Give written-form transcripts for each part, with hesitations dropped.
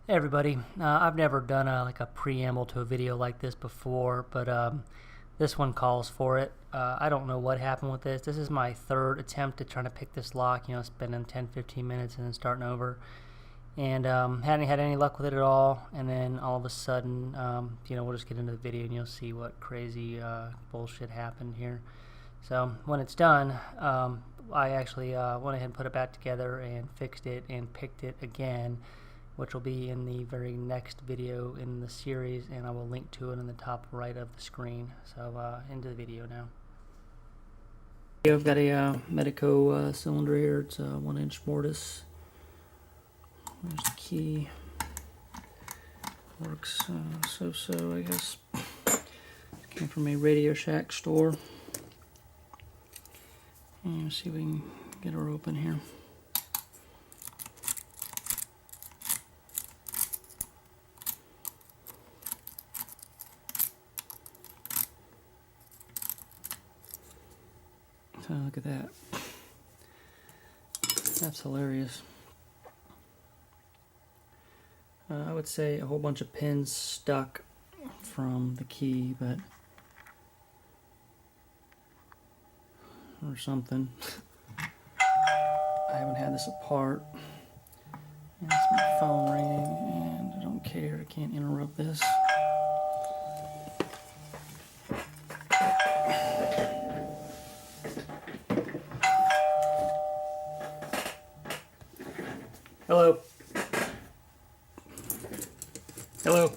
Hey everybody, I've never done like a preamble to a video like this before, but this one calls for it. I don't know what happened with this. This is my third attempt at trying to pick this lock, spending 10-15 minutes and then starting over. And hadn't had any luck with it at all, and then all of a sudden, we'll just get into the video and you'll see what crazy bullshit happened here. So when it's done, I actually went ahead and put it back together and fixed it and picked it again, which will be in the very next video in the series, and I will link to it in the top right of the screen. So into the video now. I've got a Medeco cylinder here. It's a 1-inch mortise. There's the key. Works so-so, I guess. Came from a Radio Shack store. And see if we can get her open here. So look at that. That's hilarious. I would say a whole bunch of pins stuck from the key, but or something. I haven't had this apart. And it's my phone ringing, and I don't care. I can't interrupt this. Hello. Hello.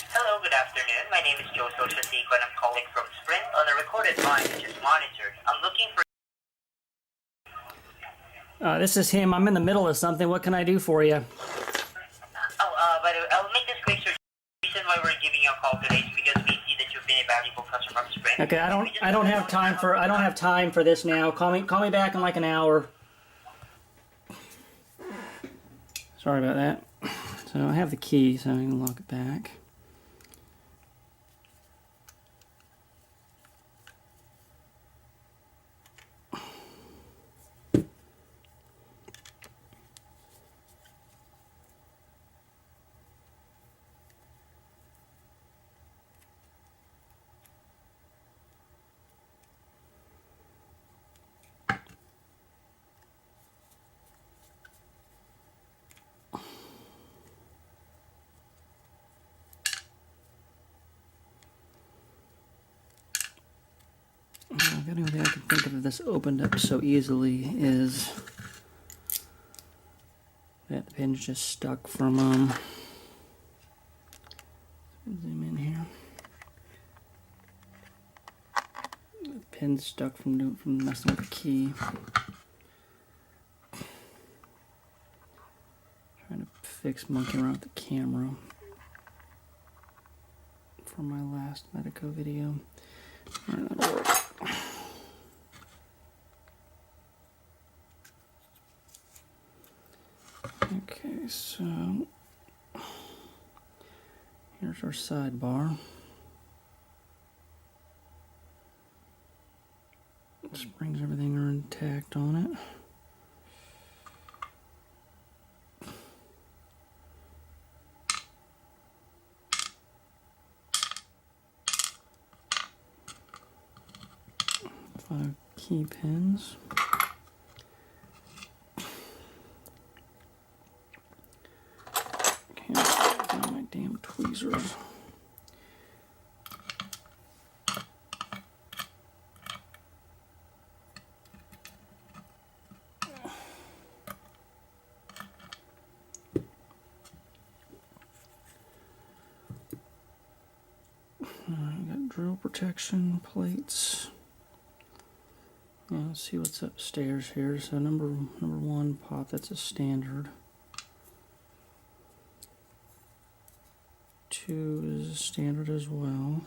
Hello, good afternoon. My name is Joe Sociasico and I'm calling from Sprint on a recorded line which is monitored. I'm looking for... This is him. I'm in the middle of something. What can I do for you? By the way, I'll make this quick, sir. The reason why we're giving you a call today is because we see that you've been a valuable customer of Sprint. Okay, I don't have time for this now. Call me back in like an hour. Sorry about that. So I have the key, so I can lock it back. The only thing I can think of if this opened up so easily is that the pin's just stuck from zoom in here. The pin's stuck from messing with the key. Trying to monkey around with the camera for my last Medeco video. Alright, that'll work. Okay, so here's our sidebar. Springs, everything are intact on it. Five key pins. Can't find my damn tweezers. Got drill protection plates. Let's see what's upstairs here. So number one pop, that's a standard. 2 is a standard as well.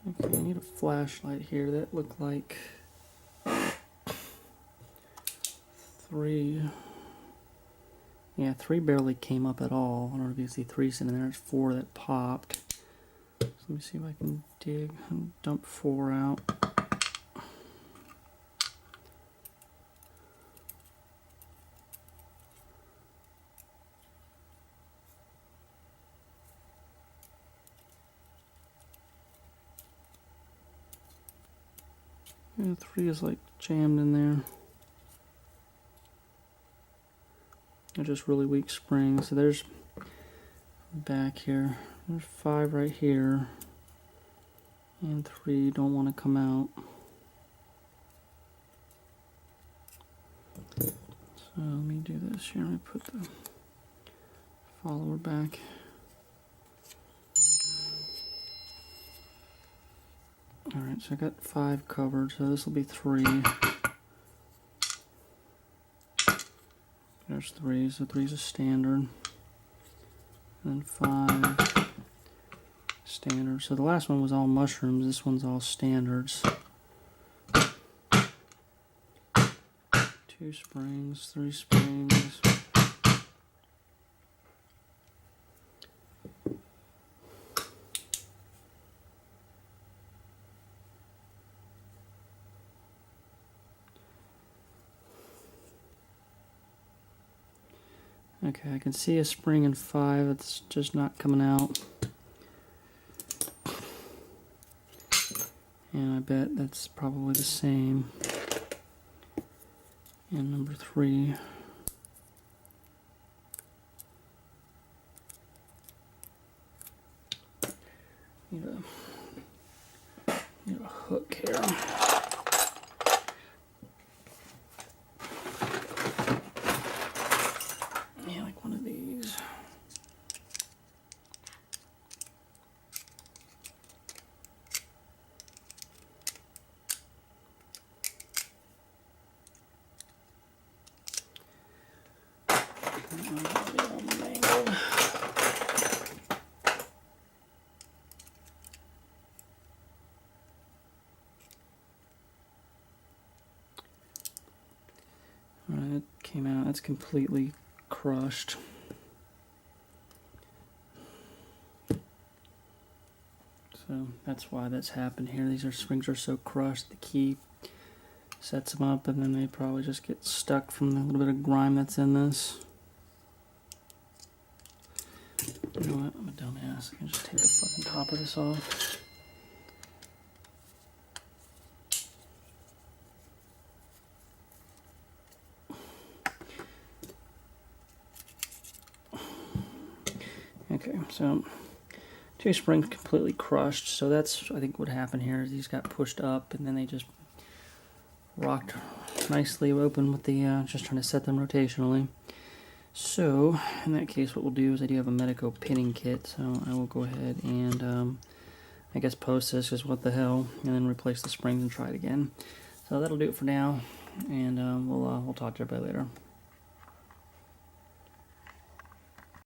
Okay, I need a flashlight here. That looked like 3. Yeah, 3 barely came up at all. I don't know if you can see 3 sitting there. There's 4 that popped. Let me see if I can dig and dump 4 out. Yeah, 3 is like jammed in there. They're just really weak springs. So there's back here. There's 5 right here. And 3 don't want to come out. So let me do this here. Let me put the follower back. Alright, so I got 5 covered, so this will be 3. There's 3, so 3 is a standard. And then 5 standard. So the last one was all mushrooms, this one's all standards. 2 springs, 3 springs. Okay, I can see a spring in 5, it's just not coming out. And I bet that's probably the same. And number 3. Need a hook here. Yeah, like one of these. Alright, it came out, it's completely crushed. So that's why that's happened here. These springs are so crushed, the key sets them up, and then they probably just get stuck from the little bit of grime that's in this. You know what? I'm a dumbass. I can just take the fucking top of this off. Okay, so 2 springs completely crushed. So that's, I think, what happened here is these got pushed up, and then they just rocked nicely open with the, just trying to set them rotationally. So, in that case, what we'll do is I do have a Medeco pinning kit, so I will go ahead and, I guess, post this, because what the hell, and then replace the springs and try it again. So that'll do it for now, and we'll talk to everybody later.